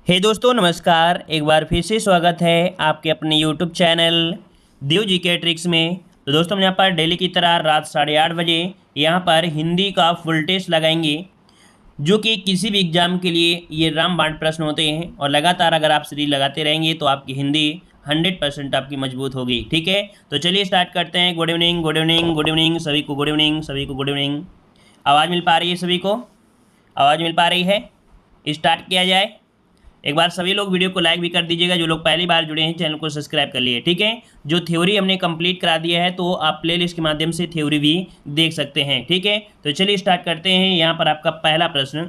हे दोस्तों नमस्कार। एक बार फिर से स्वागत है आपके अपने यूट्यूब चैनल देव जी के ट्रिक्स में। तो दोस्तों हम यहाँ पर डेली की तरह रात 8:30 बजे यहाँ पर हिंदी का फुल टेस्ट लगाएंगे, जो कि किसी भी एग्जाम के लिए ये रामबाण प्रश्न होते हैं। और लगातार अगर आप सीरीज लगाते रहेंगे तो आपकी हिंदी 100% आपकी मजबूत होगी। ठीक है, तो चलिए स्टार्ट करते हैं। Good evening, good evening, good evening सभी को, गुड इवनिंग सभी को, गुड इवनिंग। आवाज़ मिल पा रही है सभी को? आवाज़ मिल पा रही है? स्टार्ट किया जाए। एक बार सभी लोग वीडियो को लाइक भी कर दीजिएगा। जो लोग पहली बार जुड़े हैं चैनल को सब्सक्राइब कर लिए। ठीक है, जो थ्योरी हमने कंप्लीट करा दिया है तो आप प्लेलिस्ट के माध्यम से थ्योरी भी देख सकते हैं। ठीक है, तो चलिए स्टार्ट करते हैं। यहाँ पर आपका पहला प्रश्न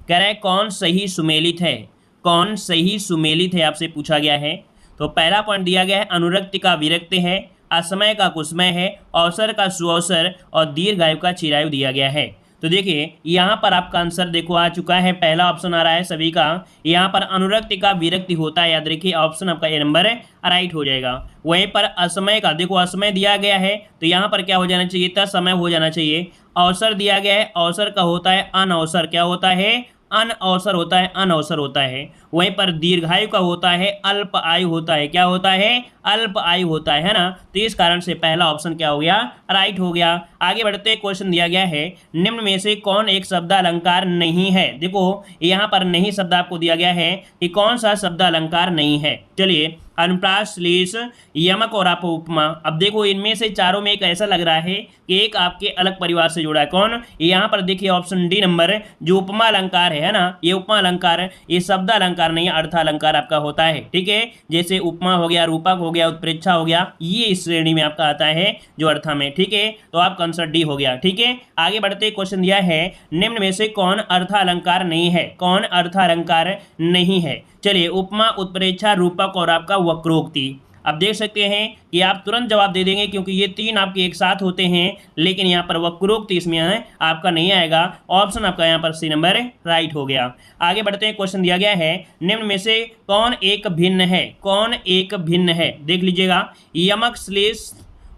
कह रहा है कौन सही सुमेलित है। कौन सही सुमेलित है आपसे पूछा गया है। तो पहला पॉइंट दिया गया है अनुरक्ति का विरक्ति है, असमय का कुसमय है, अवसर का सुअवसर और दीर्घायु का चिरायु दिया गया है। तो देखिए यहाँ पर आपका आंसर देखो आ चुका है। पहला ऑप्शन आ रहा है सभी का। यहाँ पर अनुरक्ति का विरक्ति होता है, याद रखिए ऑप्शन आपका ए नंबर राइट हो जाएगा। वहीं पर असमय का देखो असमय दिया गया है तो यहाँ पर क्या हो जाना चाहिए था, समय हो जाना चाहिए। अवसर दिया गया है, अवसर का होता है अनअवसर, क्या होता है अनअवसर होता है, अनअवसर होता है। वहीं पर दीर्घायु का होता है अल्प आयु होता है, क्या होता है अल्प आयु होता है ना। तो इस कारण से पहला ऑप्शन क्या हो गया, राइट हो गया। आगे बढ़ते क्वेश्चन दिया गया है निम्न में से कौन एक शब्द अलंकार नहीं है। देखो यहाँ पर नहीं शब्द आपको दिया गया है कि कौन सा शब्द अलंकार नहीं है। चलिए अनुप्रास, श्लेष, यमक और उपमा। अब देखो इनमें से चारों में एक ऐसा लग रहा है कि एक आपके अलग परिवार से जुड़ा है। कौन? यहाँ पर देखिए ऑप्शन डी नंबर जो उपमा अलंकार है ना, ये उपमा अलंकार, ये शब्द अलंकार नहीं, अर्थ अलंकार आपका होता है। ठीक है, जैसे उपमा हो गया, रूपक हो गया, उत्प्रेक्षा हो गया, ये इस श्रेणी में आपका आता है जो अर्था में। ठीक है, तो आपका आंसर डी हो गया। ठीक है, आगे बढ़ते क्वेश्चन दिया है निम्न में से कौन अर्थ अलंकार नहीं है। कौन अर्थ अलंकार नहीं है? चलिए उपमा, उत्प्रेक्षा, रूपक और आपका वक्रोक्ति। अब देख सकते हैं कि आप तुरंत जवाब दे देंगे क्योंकि ये तीन आपके एक साथ होते हैं, लेकिन यहाँ पर वक्रोक्ति इसमें है आपका नहीं आएगा। ऑप्शन आपका यहाँ पर सी नंबर राइट हो गया। आगे बढ़ते हैं, क्वेश्चन दिया गया है निम्न में से कौन एक भिन्न है। कौन एक भिन्न है देख लीजिएगा, यमक, श्लेष,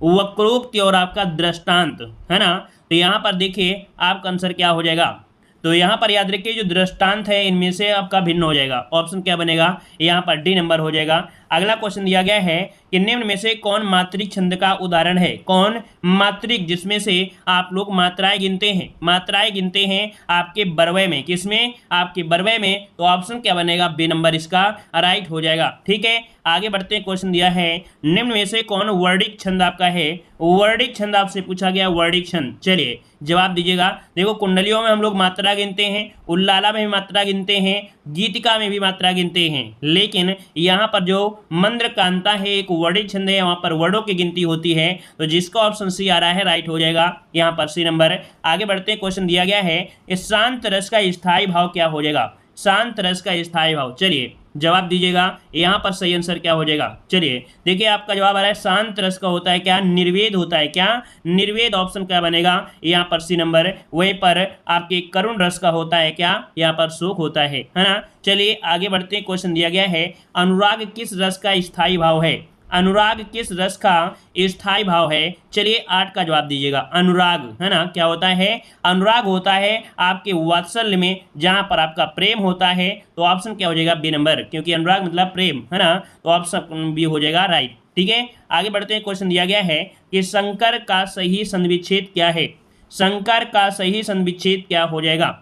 वक्रोक्ति और आपका दृष्टांत है ना। तो यहाँ पर देखिए आपका आंसर क्या हो जाएगा। तो यहाँ पर याद रखिए जो दृष्टांत है इनमें से आपका भिन्न हो जाएगा। ऑप्शन क्या बनेगा, यहाँ पर डी नंबर हो जाएगा। अगला क्वेश्चन दिया गया है कि निम्न में से कौन मात्रिक छंद का उदाहरण है। कौन मात्रिक, जिसमें से आप लोग मात्राएं गिनते हैं, मात्राएं गिनते हैं आपके बरवे में, किसमें आपके बरवे में। तो ऑप्शन क्या बनेगा, बी नंबर इसका राइट हो जाएगा। ठीक है, आगे बढ़ते हैं। क्वेश्चन दिया है निम्न में से कौन वर्णिक छंद आपका है। वर्णिक छंद आपसे पूछा गया, वर्णिक छंद। चलिए जवाब दीजिएगा। देखो कुंडलियों में हम लोग मात्रा गिनते हैं, उल्लाला में भी मात्रा गिनते हैं, गीतिका में भी मात्रा गिनते हैं, लेकिन यहाँ पर जो मंद्र कांता है एक वर्णिक छंद है, वहाँ पर वर्णों की गिनती होती है। तो जिसका ऑप्शन सी आ रहा है राइट हो जाएगा, यहाँ पर सी नंबर। आगे बढ़ते हैं, क्वेश्चन दिया गया है इस शांत रस का स्थायी भाव क्या हो जाएगा। शांत रस का स्थायी भाव, चलिए जवाब दीजिएगा। यहाँ पर सही आंसर क्या हो जाएगा। चलिए देखिए आपका जवाब आ रहा है शांत रस का होता है क्या, निर्वेद होता है। क्या निर्वेद, ऑप्शन क्या बनेगा, यहाँ पर सी नंबर। वहीं पर आपके करुण रस का होता है क्या, यहाँ पर शोक होता है ना। चलिए आगे बढ़ते हैं, क्वेश्चन दिया गया है अनुराग किस रस का स्थायी भाव है। अनुराग किस रस का स्थायी भाव है। चलिए 8 का जवाब दीजिएगा। अनुराग है ना, क्या होता है, अनुराग होता है आपके वात्सल्य में, जहां पर आपका प्रेम होता है। तो ऑप्शन क्या हो जाएगा, बी नंबर, क्योंकि अनुराग मतलब प्रेम है ना। तो ऑप्शन बी हो जाएगा राइट। ठीक है, आगे बढ़ते हैं। क्वेश्चन दिया गया है कि शंकर का सही संविच्छेद क्या है। शंकर का सही संविच्छेद क्या हो जाएगा।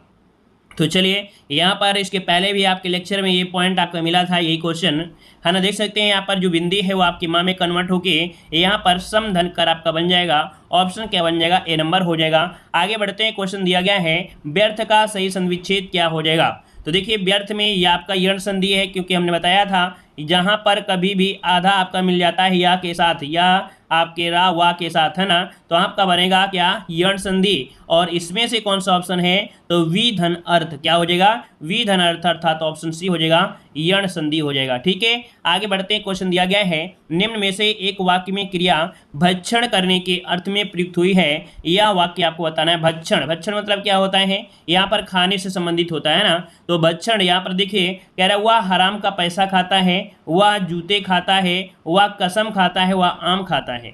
तो चलिए यहाँ पर इसके पहले भी आपके लेक्चर में ये पॉइंट आपको मिला था, यही क्वेश्चन है ना। देख सकते हैं यहाँ पर जो बिंदी है वो आपकी माँ में कन्वर्ट होके यहाँ पर सम धन कर आपका बन जाएगा। ऑप्शन क्या बन जाएगा, ए नंबर हो जाएगा। आगे बढ़ते हैं, क्वेश्चन दिया गया है व्यर्थ का सही संविच्छेद क्या हो जाएगा। तो देखिए व्यर्थ में ये आपका यण संधि है, क्योंकि हमने बताया था जहाँ पर कभी भी आधा आपका मिल जाता है या के साथ, या आपके रा वा के साथ है ना, तो आपका बनेगा क्या, यण संधि। और इसमें से कौन सा ऑप्शन है, तो वी धन अर्थ, क्या हो जाएगा, वी धन अर्थ, अर्थात ऑप्शन सी हो जाएगा, यण संधि हो जाएगा। ठीक है, आगे बढ़ते हैं। क्वेश्चन दिया गया है निम्न में से एक वाक्य में क्रिया भक्षण करने के अर्थ में प्रयुक्त हुई है। यह वाक्य आपको बताना है। भक्षण, भक्षण मतलब क्या होता है, यहाँ पर खाने से संबंधित होता है ना। तो भक्षण यहाँ पर देखिए कह रहा है वह हराम का पैसा खाता है, वह जूते खाता है, वह कसम खाता है, वह आम खाता है।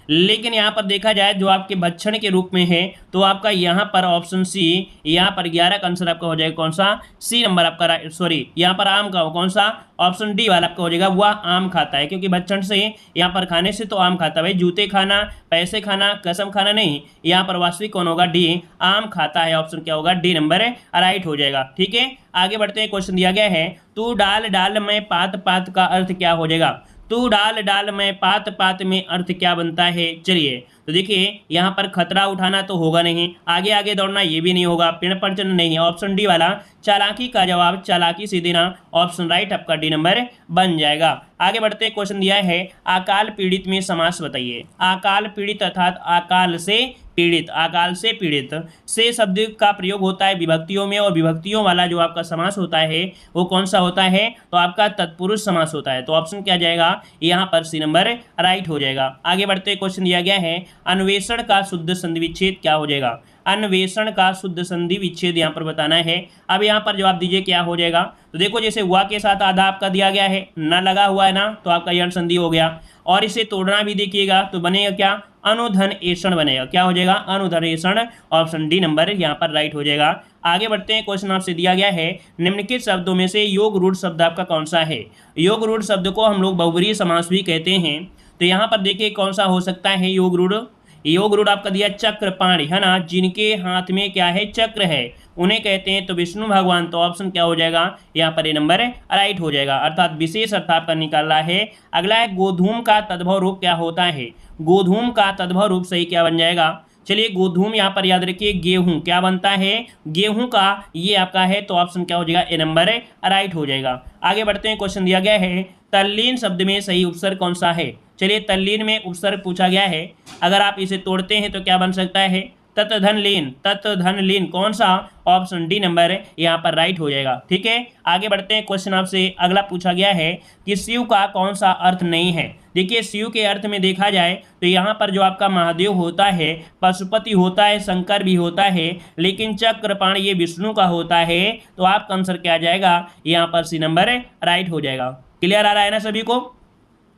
लेकिन यहाँ पर देखा जाए जो आपके भक्षण के रूप में है तो आपका यहाँ पर ऑप्शन सी, यहाँ पर 11 का आंसर आपका हो जाएगा कौन सा, सी नंबर आपका, सॉरी यहाँ पर आम का कौन सा, ऑप्शन डी वाला आपका हो जाएगा, वह आम खाता है, क्योंकि भक्षण से यहाँ पर खाने से तो आम खाता है भाई, जूते खाना, पैसे खाना, कसम खाना नहीं, यहाँ पर वास्तविक कौन होगा, डी, आम खाता है, ऑप्शन क्या होगा, डी नंबर राइट हो जाएगा। ठीक है, आगे बढ़ते हैं, क्वेश्चन दिया गया है तू डाल डाल में पात पात का अर्थ क्या हो जाएगा, तू डाल डाल में पात पात में अर्थ क्या बनता है। चलिए तो देखिए यहाँ पर खतरा उठाना तो होगा नहीं, आगे आगे दौड़ना ये भी नहीं होगा, पेड़ पर चढ़ना नहीं है, ऑप्शन डी वाला चालाकी का जवाब चालाकी से देना, ऑप्शन राइट आपका डी नंबर बन जाएगा। आगे बढ़ते क्वेश्चन दिया है अकाल पीड़ित में समास बताइए। अकाल पीड़ित अर्थात अकाल से पीड़ित, अकाल से पीड़ित से शब्द का प्रयोग होता है विभक्तियों में, और विभक्तियों वाला जो आपका समास होता है वो कौन सा होता है, तो आपका तत्पुरुष समास होता है, तो ऑप्शन क्या जाएगा, यहाँ पर सी नंबर राइट हो जाएगा। आगे बढ़ते क्वेश्चन दिया गया है अन्वेषण का शुद्ध संधि विच्छेद क्या हो जाएगा, अन्वेषण का शुद्ध संधि विच्छेद यहाँ पर बताना है। अब यहाँ पर जवाब दीजिए क्या हो जाएगा, तो देखो जैसे हुआ के साथ आधा आपका दिया गया है, न लगा हुआ है ना, तो आपका यण संधि हो गया, और इसे तोड़ना भी देखिएगा तो बनेगा क्या, अनुधन एषण बनेगा, क्या हो जाएगा, अनुधन एषण, ऑप्शन डी नंबर यहाँ पर राइट हो जाएगा। आगे बढ़ते हैं, क्वेश्चन आपसे दिया गया है निम्नलिखित शब्दों में से योग रूढ़ शब्द आपका कौन सा है। योग रूढ़ शब्द को हम लोग बहुब्रीहि समास भी कहते हैं, तो यहाँ पर देखिए कौन सा हो सकता है योग रूढ़। योग रूढ़ आपका दिया चक्रपाणि है ना, जिनके हाथ में क्या है, चक्र है, उन्हें कहते हैं तो विष्णु भगवान, तो ऑप्शन क्या हो जाएगा, यहाँ पर ये नंबर राइट हो जाएगा, अर्थात विशेष अर्थ आपका निकालना है। अगला है गोधूम का तद्भव रूप क्या होता है, गोधूम का तद्भव रूप सही क्या बन जाएगा। चलिए गोधूम यहाँ पर याद रखिए, गेहूं क्या बनता है, गेहूं का ये आपका है, तो ऑप्शन क्या हो जाएगा, ए नंबर राइट हो जाएगा। आगे बढ़ते हैं, क्वेश्चन दिया गया है तल्लीन शब्द में सही उपसर्ग कौन सा है। चलिए तल्लीन में उपसर्ग पूछा गया है, अगर आप इसे तोड़ते हैं तो क्या बन सकता है, तत्धन लीन, तत्धन लीन, कौन सा, ऑप्शन डी नंबर यहाँ पर राइट हो जाएगा। ठीक है, आगे बढ़ते हैं, क्वेश्चन आपसे अगला पूछा गया है कि शिव का कौन सा अर्थ नहीं है। देखिए शिव के अर्थ में देखा जाए तो यहाँ पर जो आपका महादेव होता है, पशुपति होता है, शंकर भी होता है, लेकिन चक्रपाण ये विष्णु का होता है, तो आपका आंसर क्या आ जाएगा, यहाँ पर सी नंबर राइट हो जाएगा। क्लियर आ रहा है ना सभी को।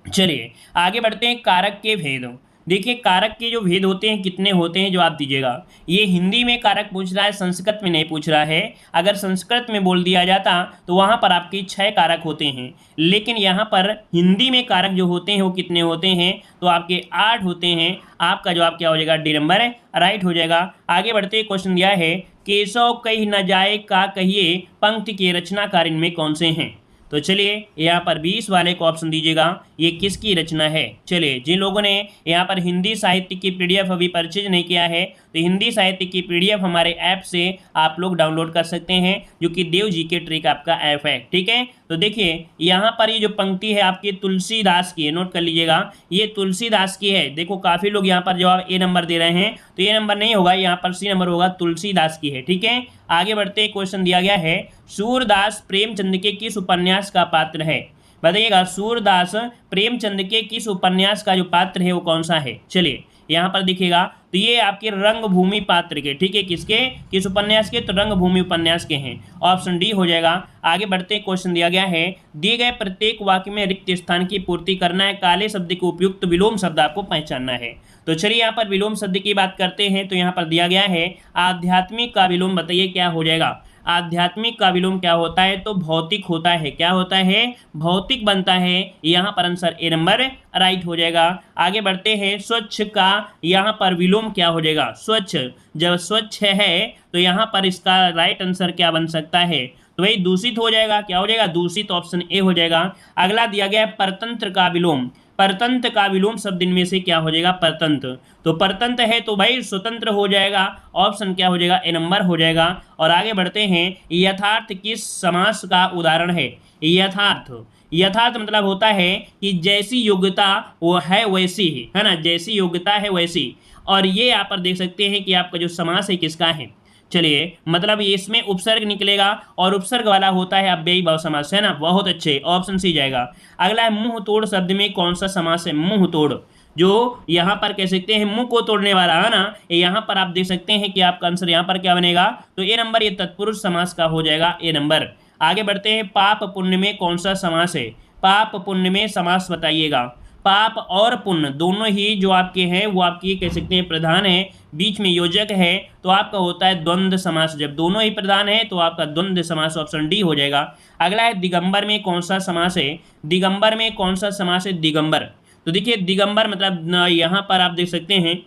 चलिए आगे बढ़ते हैं, कारक के भेद। देखिए कारक के जो भेद होते हैं कितने होते हैं, जो आप दीजिएगा, ये हिंदी में कारक पूछ रहा है, संस्कृत में नहीं पूछ रहा है। अगर संस्कृत में बोल दिया जाता तो वहाँ पर आपके 6 कारक होते हैं, लेकिन यहाँ पर हिंदी में कारक जो होते हैं वो कितने होते हैं, तो आपके 8 होते हैं। आपका जवाब क्या हो जाएगा, डी नंबर राइट हो जाएगा। आगे बढ़ते क्वेश्चन दिया है केशव कही न जाए का कहिए पंक्ति के रचनाकार इनमें कौन से हैं। तो चलिए यहाँ पर 20 वाले को ऑप्शन दीजिएगा, ये किसकी रचना है। चलिए जिन लोगों ने यहाँ पर हिंदी साहित्य की पीडीएफ अभी परचेज नहीं किया है, तो हिंदी साहित्य की पीडीएफ हमारे ऐप से आप लोग डाउनलोड कर सकते हैं, जो कि देव जीके ट्रिक आपका ऐप है। ठीक है, तो देखिए यहाँ पर ये जो पंक्ति है आपकी तुलसीदास की है, नोट कर लीजिएगा, ये तुलसीदास की है। देखो काफ़ी लोग यहाँ पर जवाब ए नंबर दे रहे हैं, तो ये नंबर नहीं होगा, यहाँ पर सी नंबर होगा, तुलसीदास की है। ठीक है, आगे बढ़ते क्वेश्चन दिया गया है सूरदास प्रेमचंद के किस उपन्यास का पात्र है। बताइएगा सूरदास प्रेमचंद के किस उपन्यास का जो पात्र है वो कौन सा है। चलिए यहाँ पर दिखेगा, तो ये आपके रंगभूमि पात्र के, ठीक है, किसके, किस उपन्यास के, तो रंगभूमि उपन्यास के हैं, ऑप्शन डी हो जाएगा। आगे बढ़ते क्वेश्चन दिया गया है दिए गए प्रत्येक वाक्य में रिक्त स्थान की पूर्ति करना है, काले शब्द के उपयुक्त विलोम शब्द आपको पहचानना है। तो चलिए यहाँ पर विलोम शब्द की बात करते हैं, तो यहाँ पर दिया गया है आध्यात्मिक का विलोम, बताइए क्या हो जाएगा। आध्यात्मिक का विलोम क्या होता है, तो भौतिक होता है, क्या होता है, भौतिक बनता है, यहाँ पर आंसर ए नंबर राइट हो जाएगा। आगे बढ़ते हैं स्वच्छ का यहाँ पर विलोम क्या हो जाएगा, स्वच्छ, जब स्वच्छ है तो यहाँ पर इसका राइट आंसर क्या बन सकता है, तो वही दूषित हो जाएगा, क्या हो जाएगा, दूषित, ऑप्शन ए हो जाएगा। अगला दिया गया है परतंत्र का विलोम, परतंत्र का विलोम शब्द इनमें से क्या हो जाएगा, परतंत्र, तो परतंत्र है तो भाई स्वतंत्र हो जाएगा, ऑप्शन क्या हो जाएगा, ए नंबर हो जाएगा। और आगे बढ़ते हैं यथार्थ किस समास का उदाहरण है। यथार्थ, यथार्थ मतलब होता है कि जैसी योग्यता वो है वैसी ही, है ना, जैसी योग्यता है वैसी। और ये यहाँ पर देख सकते हैं कि आपका जो समास है किसका है। चलिए मतलब इसमें उपसर्ग निकलेगा और उपसर्ग वाला होता है अव्ययी भाव समास, है ना, बहुत अच्छे, ऑप्शन सी जाएगा। अगला है मुंह तोड़ शब्द में कौन सा समास है, मुंह तोड़, जो यहाँ पर कह सकते हैं मुंह को तोड़ने वाला, है ना, यहाँ पर आप देख सकते हैं कि आपका आंसर यहाँ पर क्या बनेगा, तो ए नंबर ये तत्पुरुष समास का हो जाएगा, ए नंबर। आगे बढ़ते हैं पाप पुण्य में कौन सा समास है, पाप पुण्य में समास बताइएगा। पाप और पुण्य दोनों ही जो आपके हैं वो आपकी कह सकते हैं प्रधान है, बीच में योजक है, तो आपका होता है द्वंद्व समास। जब दोनों ही प्रधान है तो आपका द्वंद्व समास, ऑप्शन डी हो जाएगा। अगला है दिगंबर में कौन सा समास है? दिगंबर में कौन सा समास है? दिगंबर, तो देखिए दिगंबर मतलब यहाँ पर आप देख सकते हैं,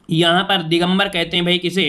यहाँ पर दिगंबर कहते हैं भाई किसे?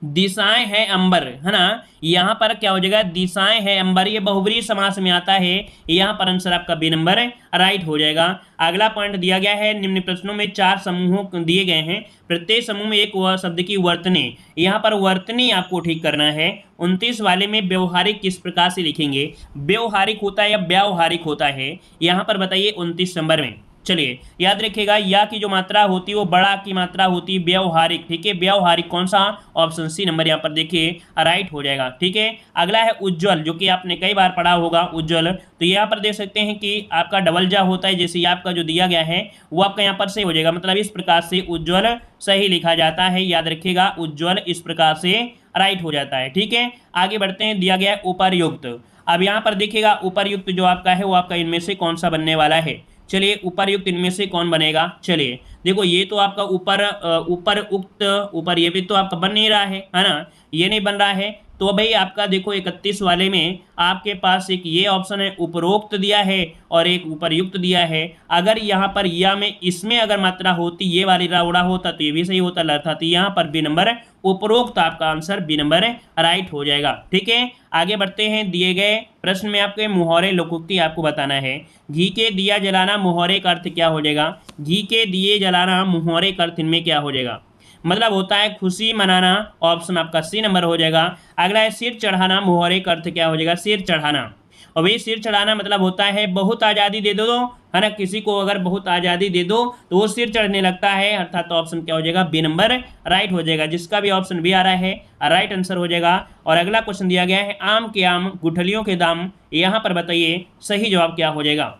दिशाएं है अंबर, है ना। यहाँ पर क्या हो जाएगा? दिशाएं है अंबर, ये बहुब्रीहि समास में आता है। यहाँ पर आंसर आपका बी नंबर राइट हो जाएगा। अगला पॉइंट दिया गया है, निम्न प्रश्नों में 4 समूहों दिए गए हैं, प्रत्येक समूह में एक शब्द की वर्तनी, यहाँ पर वर्तनी आपको ठीक करना है। 29 वाले में व्यवहारिक किस प्रकार से लिखेंगे? व्यवहारिक होता है या व्यावहारिक होता है? यहाँ पर बताइए 29 नंबर में। चलिए याद रखिएगा, या की जो मात्रा होती है वो बड़ा की मात्रा होती है व्यवहारिक, ठीक है। व्यवहारिक कौन सा? ऑप्शन सी नंबर यहाँ पर देखिए राइट हो जाएगा, ठीक है। अगला है उज्ज्वल, जो कि आपने कई बार पढ़ा होगा उज्ज्वल, तो यहाँ पर देख सकते हैं कि आपका डबल जा होता है, जैसे आपका जो दिया गया है वो आपका यहाँ पर सही हो जाएगा, मतलब इस प्रकार से उज्ज्वल सही लिखा जाता है। याद रखिएगा उज्ज्वल इस प्रकार से राइट हो जाता है, ठीक है। आगे बढ़ते हैं, दिया गया है उपर्युक्त। अब यहाँ पर देखिएगा उपर्युक्त जो आपका है वो आपका इनमें से कौन सा बनने वाला है? चलिए उपर्युक्त इनमें से कौन बनेगा? चलिए देखो, ये तो आपका ऊपर उक्त ऊपर ये भी तो आपका बन नहीं रहा है ना, ये नहीं बन रहा है। तो भाई आपका देखो 31 वाले में आपके पास एक ये ऑप्शन है उपरोक्त दिया है और एक उपर्युक्त दिया है। अगर यहाँ पर या में इसमें अगर मात्रा होती ये वाली राउड़ा होता तो ये भी सही होता लगता, तो यहाँ पर बी नंबर उपरोक्त आपका आंसर बी नंबर राइट हो जाएगा, ठीक है। आगे बढ़ते हैं, दिए गए प्रश्न में आपके मुहावरे लोकोक्ति आपको बताना है। घी के दिया जलाना मुहावरे का अर्थ क्या हो जाएगा? घी के दिए जलाना मुहावरे का अर्थ इनमें क्या हो जाएगा? मतलब होता है खुशी मनाना, ऑप्शन आपका सी नंबर हो जाएगा। अगला है सिर चढ़ाना, मुहावरे का अर्थ क्या हो जाएगा? सिर चढ़ाना। और वही सिर चढ़ाना मतलब होता है बहुत आज़ादी दे दो, है ना, किसी को अगर बहुत आज़ादी दे दो तो वो सिर चढ़ने लगता है, अर्थात तो ऑप्शन क्या हो जाएगा? बी नंबर राइट हो जाएगा, जिसका भी ऑप्शन बी आ रहा है राइट आंसर हो जाएगा। और अगला क्वेश्चन दिया गया है आम के आम गुठलियों के दाम, यहाँ पर बताइए सही जवाब क्या हो जाएगा?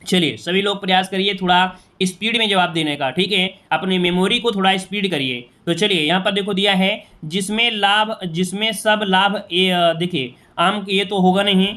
चलिए सभी लोग प्रयास करिए थोड़ा स्पीड में जवाब देने का, ठीक है, अपनी मेमोरी को थोड़ा स्पीड करिए। तो चलिए यहाँ पर देखो दिया है जिसमें लाभ, जिसमें सब लाभ, देखिए आम ये तो होगा नहीं,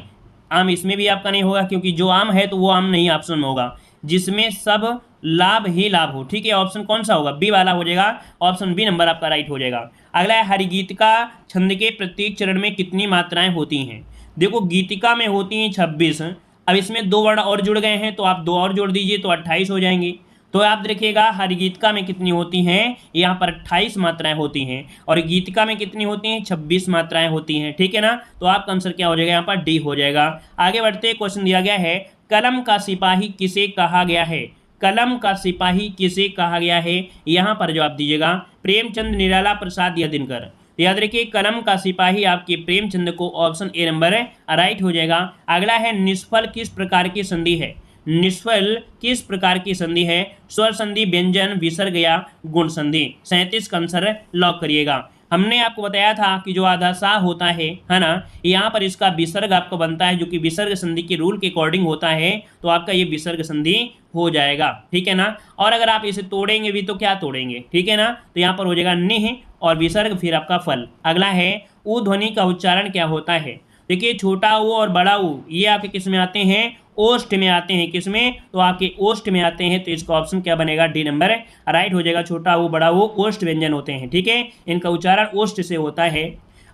आम इसमें भी आपका नहीं होगा क्योंकि जो आम है तो वो आम नहीं ऑप्शन में होगा, जिसमें सब लाभ ही लाभ हो, ठीक है। ऑप्शन कौन सा होगा? बी वाला हो जाएगा, ऑप्शन बी नंबर आपका राइट हो जाएगा। अगला है हरिगीतिका छंद के प्रत्येक चरण में कितनी मात्राएं होती हैं? देखो गीतिका में होती हैं 26, अब इसमें 2 वर्ण और जुड़ गए हैं तो आप 2 और जोड़ दीजिए तो 28 हो जाएंगे। तो आप देखिएगा हरिगीतिका में कितनी होती हैं? यहाँ पर 28 मात्राएं होती हैं, और गीतिका में कितनी होती हैं? 26 मात्राएं होती हैं, ठीक है ना। तो आपका आंसर क्या हो जाएगा? यहाँ पर डी हो जाएगा। आगे बढ़ते, क्वेश्चन दिया गया है कलम का सिपाही किसे कहा गया है? कलम का सिपाही किसे कहा गया है? यहाँ पर जवाब दीजिएगा प्रेमचंद, निराला प्रसाद या दिनकर। तो याद रखिए कलम का सिपाही आपके प्रेमचंद को, ऑप्शन ए नंबर राइट हो जाएगा। अगला है निष्फल किस प्रकार की संधि है? निष्फल किस प्रकार की संधि है? स्वर संधि, व्यंजन, विसर्ग या गुण संधि। 37 का आंसर लॉक करिएगा। हमने आपको बताया था कि जो आधा सा होता है ना, यहाँ पर इसका विसर्ग आपको बनता है, जो कि विसर्ग संधि के रूल के अकॉर्डिंग होता है, तो आपका ये विसर्ग संधि हो जाएगा, ठीक है ना। और अगर आप इसे तोड़ेंगे भी तो क्या तोड़ेंगे, ठीक है ना, तो यहाँ पर हो जाएगा निह और विसर्ग फिर आपका फल। अगला है ऊ ध्वनि का उच्चारण क्या होता है? देखिए छोटा ऊ और बड़ा ऊ ये आपके किस में आते हैं? ओष्ठ में आते हैं। किसमें? तो आपके ओष्ठ में आते हैं, तो इसका ऑप्शन क्या बनेगा? डी नंबर राइट हो जाएगा। छोटा ऊ बड़ा ऊ ओष्ठ व्यंजन होते हैं, ठीक है, इनका उच्चारण ओष्ठ से होता है।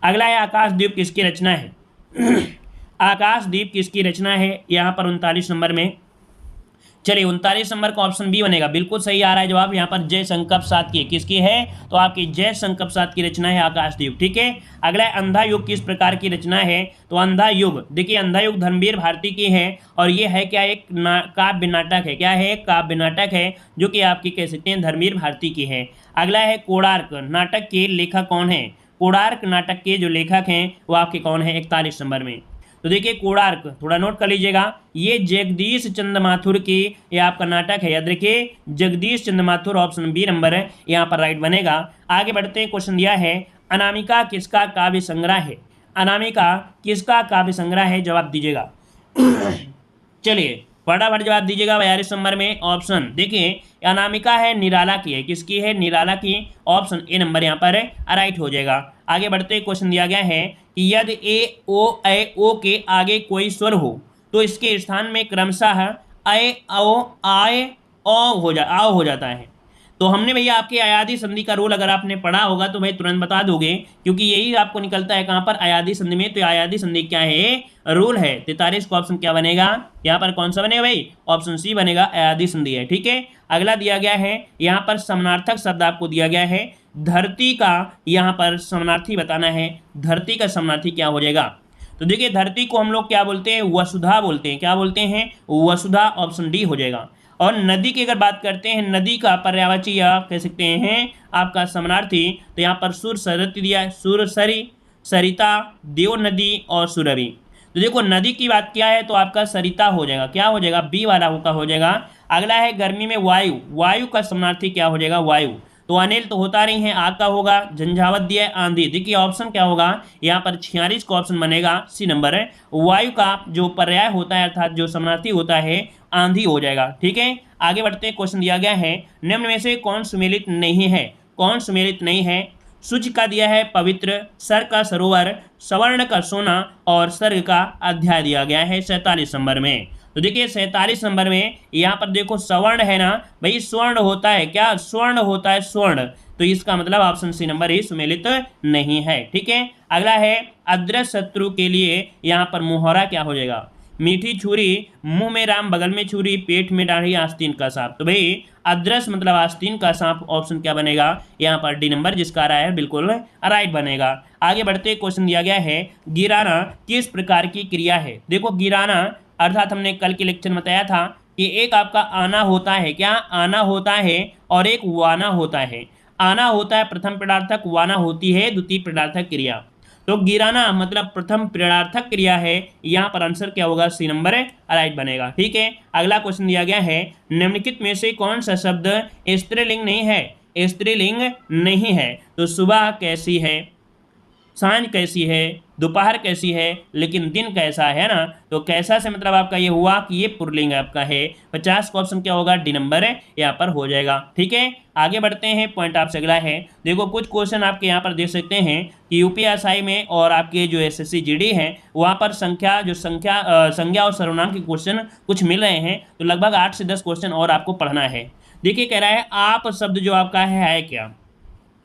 अगला है आकाशदीप किसकी रचना है? आकाशदीप किसकी रचना है? यहाँ पर 39 नंबर में। चलिए 39 नंबर का ऑप्शन बी बनेगा, बिल्कुल सही आ रहा है जवाब। यहाँ पर जयशंकर प्रसाद की किसकी है? तो आपकी जयशंकर प्रसाद की रचना है आकाशदीप, ठीक है। अगला अंधा युग किस प्रकार की रचना है? तो अंधा युग, देखिए अंधा युग धर्मवीर भारती की है, और ये है क्या? एक काव्य नाटक है। क्या है? काव्य नाटक है, जो कि आपकी कह सकते हैं धर्मवीर भारती की है। अगला है कोणार्क नाटक के लेखक कौन है? कोणार्क नाटक के जो लेखक हैं वो आपके कौन है? 41 नंबर में। तो देखिए कोणार्क थोड़ा नोट कर लीजिएगा, ये जगदीश चंद्र माथुर की ये आपका नाटक है, याद रखिए जगदीश चंद्र माथुर, ऑप्शन बी नंबर है यहाँ पर राइट बनेगा। आगे बढ़ते हैं, क्वेश्चन दिया है अनामिका किसका काव्य संग्रह है? अनामिका किसका काव्य संग्रह है? जवाब दीजिएगा। चलिए फटाफट जवाब दीजिएगा 42 नंबर में। ऑप्शन देखिए अनामिका है निराला की है, किसकी है? निराला की, ऑप्शन ए नंबर यहाँ पर राइट हो जाएगा। आगे बढ़ते, क्वेश्चन दिया गया है कि यदि ए ओ के आगे कोई स्वर हो तो इसके स्थान में क्रमशः अय ओ आय आओ हो जाता है। तो हमने भैया आपके अयादी संधि का रूल अगर आपने पढ़ा होगा तो भाई तुरंत बता दोगे, क्योंकि यही आपको निकलता है कहाँ पर, अयादी संधि में। तो अयादी संधि क्या है, रूल है 43 का ऑप्शन क्या बनेगा यहाँ पर, कौन सा बनेगा भाई, ऑप्शन सी बनेगा, अयादी संधि है। ठीक है, अगला दिया गया है यहाँ पर समानार्थक शब्द आपको दिया गया है, धरती का यहाँ पर समानार्थी बताना है। धरती का समानार्थी क्या हो जाएगा, तो देखिए धरती को हम लोग क्या बोलते हैं, वसुधा बोलते हैं। क्या बोलते हैं, वसुधा, ऑप्शन डी हो जाएगा। और नदी की अगर बात करते हैं, नदी का पर्यायवाची या कह सकते हैं आपका समानार्थी, तो यहाँ पर सुर सरती दिया है, सुर सरी, सरिता, देव नदी और सुरभि। तो देखो नदी की बात क्या है तो आपका सरिता हो जाएगा, क्या हो जाएगा, बी वाला का हो जाएगा। अगला है गर्मी में वायु, वायु का समानार्थी क्या हो जाएगा, वायु। तो अनिल तो होता नहीं है, आग का होगा, झंझावत दिया है, आंधी। देखिए ऑप्शन क्या होगा यहाँ पर 46 का ऑप्शन बनेगा, सी नंबर है। वायु का जो पर्याय होता है अर्थात जो समानार्थी होता है आंधी हो जाएगा। ठीक है, आगे बढ़ते हैं। क्वेश्चन दिया गया है, निम्न में से कौन सुमेलित नहीं है, कौन सुमेलित नहीं है। शुच का दिया है पवित्र, सर का सरोवर, सवर्ण का सोना और सर्ग का अध्याय दिया गया है 47 नंबर में। तो देखिए 47 नंबर में यहाँ पर देखो सवर्ण है ना भाई, स्वर्ण होता है, क्या स्वर्ण होता है, स्वर्ण। तो इसका मतलब ऑप्शन सी नंबर ही सुमेलित नहीं है। ठीक है, अगला है अदृश्य शत्रु के लिए यहाँ पर मुहावरा क्या हो जाएगा, मीठी छुरी, मुंह में राम बगल में छुरी, पेट में दाढ़ी, आस्तीन का सांप। तो भाई अदृश्य मतलब आस्तीन का सांप, ऑप्शन क्या बनेगा यहाँ पर, डी नंबर जिसका आ रहा है बिल्कुल राइट बनेगा। आगे बढ़ते क्वेश्चन दिया गया है, गिराना किस प्रकार की क्रिया है। देखो गिराना अर्थात हमने कल के लेक्चर में बताया था कि एक आपका आना होता है, क्या आना होता है, और एक वाना होता है। आना होता है प्रथम प्रेरणार्थक, वाना होती है द्वितीय प्रेरणार्थक क्रिया। तो गिराना मतलब प्रथम प्रेरणार्थक क्रिया है, यहाँ पर आंसर क्या होगा, सी नंबर राइट बनेगा। ठीक है, अगला क्वेश्चन दिया गया है, निम्नलिखित में से कौन सा शब्द स्त्रीलिंग नहीं है, स्त्रीलिंग नहीं है। तो सुबह कैसी है, सांझ कैसी है, दोपहर कैसी है, लेकिन दिन कैसा है ना। तो कैसा से मतलब आपका ये हुआ कि ये पुल्लिंग आपका है। 50 का ऑप्शन क्या होगा, डी नंबर है यहाँ पर हो जाएगा। ठीक है, आगे बढ़ते हैं। पॉइंट आपसे अगला है, देखो कुछ क्वेश्चन आपके यहाँ पर देख सकते हैं कि यूपीएसआई में और आपके जो एसएससी जीडी है वहाँ पर संज्ञा और सर्वनाम के क्वेश्चन कुछ मिल रहे हैं। तो लगभग 8 से 10 क्वेश्चन और आपको पढ़ना है। देखिए कह रहा है आप शब्द जो आपका है क्या,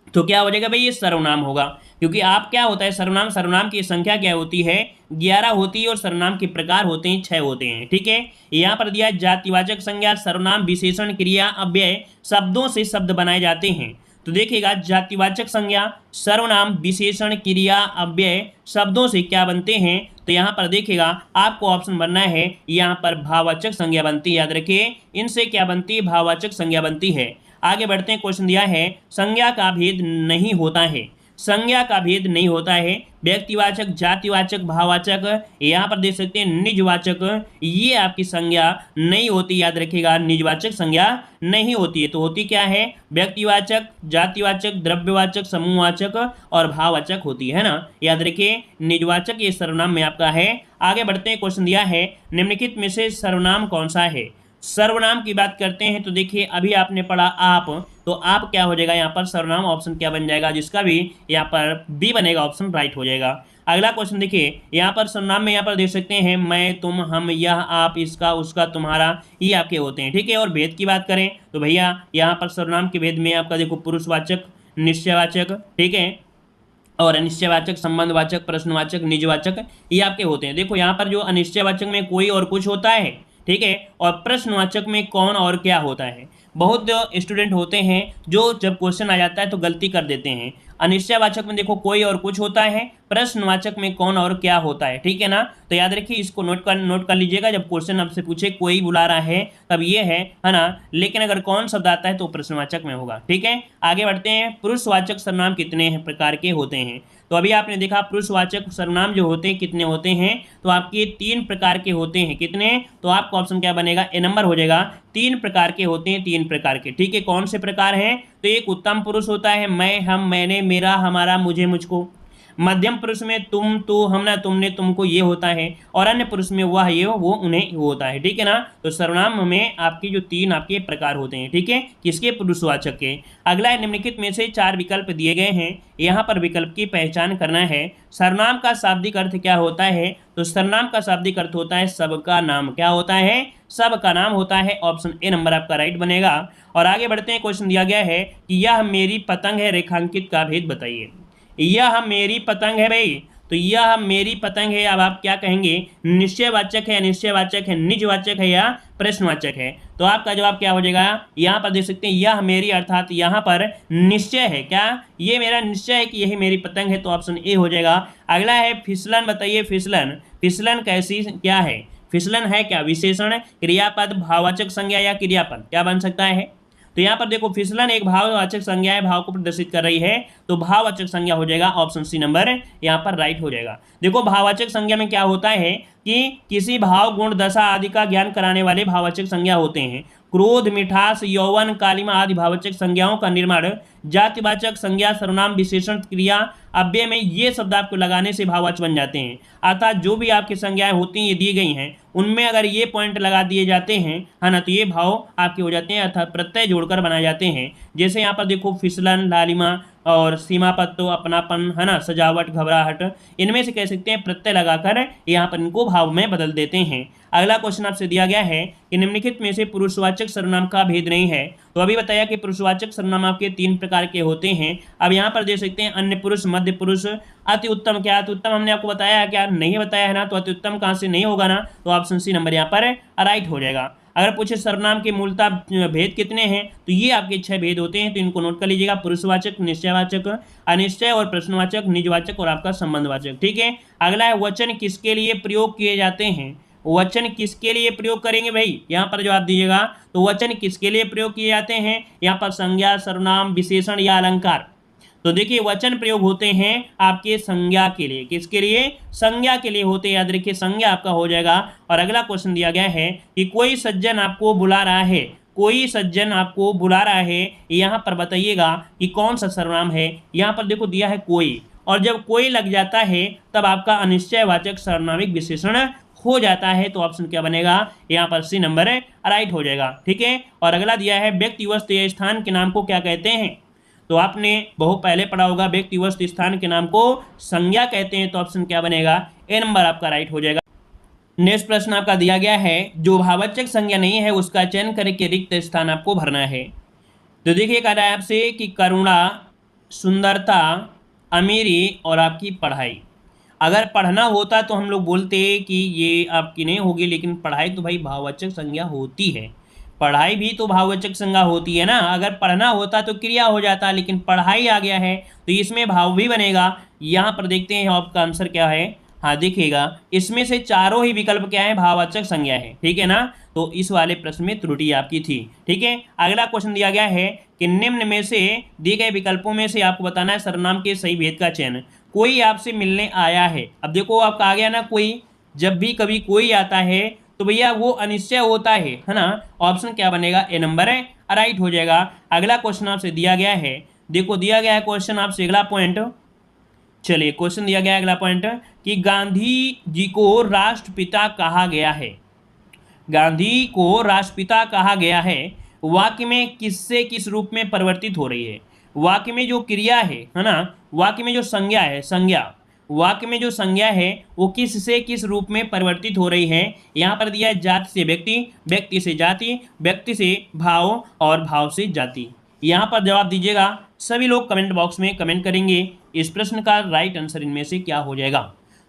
तो क्या हो जाएगा भाई, ये सर्वनाम होगा, क्योंकि आप क्या होता है सर्वनाम, सर्वनाम की संख्या क्या होती है 11 होती है, और सर्वनाम के प्रकार होते हैं 6 होते हैं। ठीक है, यहाँ पर दिया जातिवाचक संज्ञा, सर्वनाम, विशेषण, क्रिया, अव्यय शब्दों से शब्द बनाए जाते हैं। तो देखिएगा जातिवाचक संज्ञा, सर्वनाम, विशेषण, क्रिया, अव्यय शब्दों से क्या बनते हैं। तो यहाँ पर देखिएगा आपको ऑप्शन बनना है, यहाँ पर भाववाचक संज्ञा बनती है। याद रखिए इनसे क्या बनती है, भाववाचक संज्ञा बनती है। आगे बढ़ते हैं। क्वेश्चन दिया है, संज्ञा का भेद नहीं होता है, संज्ञा का भेद नहीं होता है। व्यक्तिवाचक, जातिवाचक, भाववाचक, यहाँ पर देख सकते हैं निजवाचक, ये आपकी संज्ञा नहीं होती। याद रखिएगा निजवाचक संज्ञा नहीं होती है। तो होती क्या है, व्यक्तिवाचक, जातिवाचक, द्रव्यवाचक, समूहवाचक और भाववाचक होती है ना। याद रखिए निजवाचक ये सर्वनाम में आपका है। आगे बढ़ते हैं। क्वेश्चन दिया है, निम्नलिखित में से सर्वनाम कौन सा है। सर्वनाम की बात करते हैं तो देखिए अभी आपने पढ़ा आप, तो आप क्या हो जाएगा यहाँ पर सर्वनाम, ऑप्शन क्या बन जाएगा, जिसका भी यहाँ पर बी बनेगा, ऑप्शन राइट हो जाएगा। अगला क्वेश्चन देखिए यहाँ पर सर्वनाम में यहाँ पर देख सकते हैं मैं, तुम, हम, यह, आप, इसका, उसका, तुम्हारा, ये आपके होते हैं। ठीक है, और भेद की बात करें तो भैया यहाँ पर सर्वनाम के भेद में आपका देखो पुरुषवाचक, निश्चयवाचक, ठीक है, और अनिश्चयवाचक, संबंधवाचक, प्रश्नवाचक, निजवाचक, ये आपके होते हैं। देखो यहाँ पर जो अनिश्चयवाचक में कोई और कुछ होता है, ठीक है, और प्रश्नवाचक में कौन और क्या होता है। बहुत स्टूडेंट होते हैं जो जब क्वेश्चन आ जाता है तो गलती कर देते हैं। अनिश्चयवाचक में देखो कोई और कुछ होता है, प्रश्नवाचक में कौन और क्या होता है। ठीक है ना, तो याद रखिए इसको नोट कर लीजिएगा। जब क्वेश्चन आपसे पूछे कोई बुला रहा है तब ये है ना, लेकिन अगर कौन शब्द आता है तो प्रश्नवाचक में होगा। ठीक है, आगे बढ़ते हैं। पुरुषवाचक सर्वनाम कितने प्रकार के होते हैं। तो अभी आपने देखा पुरुषवाचक सर्वनाम जो होते हैं कितने होते हैं, तो आपके 3 प्रकार के होते हैं। कितने, तो आपका ऑप्शन क्या बनेगा, ए नंबर हो जाएगा। 3 प्रकार के होते हैं, 3 प्रकार के। ठीक है, कौन से प्रकार हैं, तो एक उत्तम पुरुष होता है, मैं, हम, मैंने, मेरा, हमारा, मुझे, मुझको। मध्यम पुरुष में तुम, तू, हमने, तुमने, तुमको ये होता है, और अन्य पुरुष में वह, ये, वो, उन्हें होता है। ठीक है ना। तो सर्वनाम में आपकी जो 3 आपके प्रकार होते हैं। ठीक है, किसके? पुरुषवाचक के। अगला है, निम्नलिखित में से 4 विकल्प दिए गए हैं, यहाँ पर विकल्प की पहचान करना है। सर्वनाम का शाब्दिक अर्थ क्या होता है? तो सर्वनाम का शाब्दिक अर्थ होता है सबका नाम। क्या होता है? सबका नाम होता है। ऑप्शन ए नंबर आपका राइट बनेगा। और आगे बढ़ते हैं, क्वेश्चन दिया गया है कि यह मेरी पतंग है, रेखांकित का भेद बताइए। यह मेरी पतंग है भाई, तो यह मेरी पतंग है। अब आप क्या कहेंगे? निश्चयवाचक है, अनिश्चयवाचक है, निजवाचक है या प्रश्नवाचक है? तो आपका जवाब क्या हो जाएगा? यहाँ पर देख सकते हैं, यह मेरी अर्थात यहाँ पर निश्चय है। क्या ये मेरा निश्चय है कि यही मेरी पतंग है? तो ऑप्शन ए हो जाएगा। अगला है, फिसलन बताइए। फिसलन, फिसलन कैसी क्या है? फिसलन है क्या? विशेषण, क्रियापद, भाववाचक संज्ञा या क्रियापद? क्या बन सकता है? तो यहाँ पर देखो, फिसलन एक भाववाचक संज्ञा है, भाव को प्रदर्शित कर रही है, तो भाववाचक संज्ञा हो जाएगा। ऑप्शन सी नंबर यहाँ पर राइट हो जाएगा। देखो, भाववाचक संज्ञा में क्या होता है कि किसी भाव, गुण, दशा आदि का ज्ञान कराने वाले भाववाचक संज्ञा होते हैं। क्रोध, मिठास, यौवन, कालिमा आदि भाववाचक संज्ञाओं का निर्माण जातिवाचक संज्ञा, सर्वनाम, विशेषण, क्रिया, अव्यय में ये शब्द आपको लगाने से भाववाचक बन जाते हैं। अर्थात जो भी आपकी संज्ञाएं होती हैं, ये दी गई हैं, उनमें अगर ये पॉइंट लगा दिए जाते हैं, है ना, तो ये भाव आपके हो जाते हैं, अर्थात प्रत्यय जोड़कर बनाए जाते हैं। जैसे यहाँ पर देखो, फिसलन, लालिमा और सीमापद, तो अपनापन, है ना, सजावट, घबराहट, इनमें से कह सकते हैं प्रत्यय लगाकर यहाँ पर इनको भाव में बदल देते हैं। अगला क्वेश्चन आपसे दिया गया है कि निम्नलिखित में से पुरुषवाचक सर्वनाम का भेद नहीं है। तो अभी बताया कि पुरुषवाचक सर्वनाम आपके 3 प्रकार के होते हैं। अब यहाँ पर देख सकते हैं, अन्य पुरुष, मध्य पुरुष, अति उत्तम। क्या अति उत्तम हमने आपको बताया है क्या? नहीं बताया है ना, तो अति उत्तम कहाँ से नहीं होगा ना, तो ऑप्शन सी नंबर यहाँ पर राइट हो जाएगा। अगर पूछे सर्वनाम के मूलतः भेद कितने हैं, तो ये आपके 6 भेद होते हैं, तो इनको नोट कर लीजिएगा। पुरुषवाचक, निश्चयवाचक, अनिश्चय और प्रश्नवाचक, निजवाचक और आपका संबंधवाचक। ठीक है। अगला है, वचन किसके लिए प्रयोग किए जाते हैं? वचन किसके लिए प्रयोग करेंगे भाई? यहाँ पर जवाब दीजिएगा। तो वचन किसके लिए प्रयोग किए जाते हैं? यहाँ पर संज्ञा, सर्वनाम, विशेषण या अलंकार। तो देखिए, वचन प्रयोग होते हैं आपके संज्ञा के लिए। किसके लिए? संज्ञा के लिए होते हैं। याद रखिए, संज्ञा आपका हो जाएगा। और अगला क्वेश्चन दिया गया है कि कोई सज्जन आपको बुला रहा है, कोई सज्जन आपको बुला रहा है, यहाँ पर बताइएगा कि कौन सा सर्वनाम है। यहाँ पर देखो दिया है कोई, और जब कोई लग जाता है तब आपका अनिश्चयवाचक सर्वनामिक विशेषण हो जाता है। तो ऑप्शन क्या बनेगा? यहाँ पर सी नंबर राइट हो जाएगा। ठीक है। और अगला दिया है, व्यक्ति, वस्तु या स्थान के नाम को क्या कहते हैं? तो आपने बहुत पहले पढ़ा होगा, व्यक्ति, वस्तु, स्थान के नाम को संज्ञा कहते हैं। तो ऑप्शन क्या बनेगा? ए नंबर आपका राइट हो जाएगा। नेक्स्ट प्रश्न आपका दिया गया है, जो भाववाचक संज्ञा नहीं है उसका चयन करके रिक्त स्थान आपको भरना है। तो देखिए, कह रहा है आपसे कि करुणा, सुंदरता, अमीरी और आपकी पढ़ाई। अगर पढ़ना होता तो हम लोग बोलते कि ये आपकी नहीं होगी, लेकिन पढ़ाई तो भाई भाववाचक संज्ञा होती है। पढ़ाई भी तो भाववाचक संज्ञा होती है ना। अगर पढ़ना होता तो क्रिया हो जाता, लेकिन पढ़ाई आ गया है तो इसमें भाव भी बनेगा। यहाँ पर देखते हैं आपका आंसर क्या है। हाँ देखिएगा, इसमें से चारों ही विकल्प क्या है? भाववाचक संज्ञा है। ठीक है ना। तो इस वाले प्रश्न में त्रुटि आपकी थी। ठीक है। अगला क्वेश्चन दिया गया है कि निम्न में से दिए गए विकल्पों में से आपको बताना है सर्वनाम के सही भेद का चयन। कोई आपसे मिलने आया है। अब देखो आपका आ गया ना कोई। जब भी कभी कोई आता है तो भैया वो अनिश्चय होता है ना। ऑप्शन क्या बनेगा? ए नंबर है राइट हो जाएगा। अगला क्वेश्चन आपसे दिया गया है, देखो दिया गया है क्वेश्चन आपसे अगला पॉइंट। चलिए, क्वेश्चन दिया गया है अगला पॉइंट कि गांधी जी को राष्ट्रपिता कहा गया है। गांधी को राष्ट्रपिता कहा गया है, वाक्य में किससे किस रूप में परिवर्तित हो रही है? वाक्य में जो क्रिया है ना, वाक्य में जो संज्ञा है, संज्ञा, वाक्य में जो संज्ञा है वो किस से किस रूप में परिवर्तित हो रही है? यहाँ पर दिया है जाति से व्यक्ति, व्यक्ति से जाति, व्यक्ति से भाव और भाव से जाति। यहाँ पर जवाब दीजिएगा। सभी लोग कमेंट बॉक्स में कमेंट करेंगे इस प्रश्न का राइट आंसर इनमें से क्या हो जाएगा।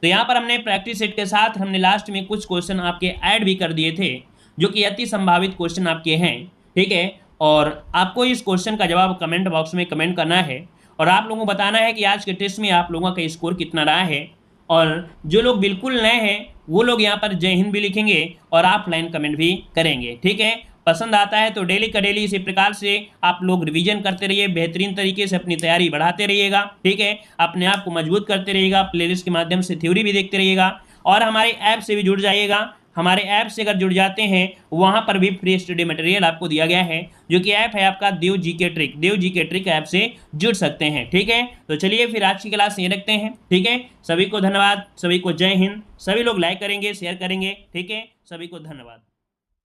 तो यहाँ पर हमने प्रैक्टिस सेट के साथ हमने लास्ट में कुछ क्वेश्चन आपके ऐड भी कर दिए थे, जो कि अति संभावित क्वेश्चन आपके हैं। ठीक है। और आपको इस क्वेश्चन का जवाब कमेंट बॉक्स में कमेंट करना है और आप लोगों को बताना है कि आज के टेस्ट में आप लोगों का स्कोर कितना रहा है। और जो लोग बिल्कुल नए हैं वो लोग यहाँ पर जय हिंद भी लिखेंगे और ऑफलाइन कमेंट भी करेंगे। ठीक है। पसंद आता है तो डेली का डेली इसी प्रकार से आप लोग रिवीजन करते रहिए, बेहतरीन तरीके से अपनी तैयारी बढ़ाते रहिएगा। ठीक है। अपने आप को मजबूत करते रहिएगा, प्लेलिस्ट के माध्यम से थ्योरी भी देखते रहिएगा और हमारे ऐप से भी जुड़ जाइएगा हमारे ऐप से अगर जुड़ जाते हैं वहां पर भी फ्री स्टडी मटेरियल आपको दिया गया है, जो कि ऐप है आपका देव जीके ट्रिक। देव जीके ट्रिक ऐप से जुड़ सकते हैं। ठीक है, तो चलिए फिर आज की क्लास यहीं रखते हैं। ठीक है, सभी को धन्यवाद, सभी को जय हिंद। सभी लोग लाइक करेंगे, शेयर करेंगे। ठीक है, सभी को धन्यवाद।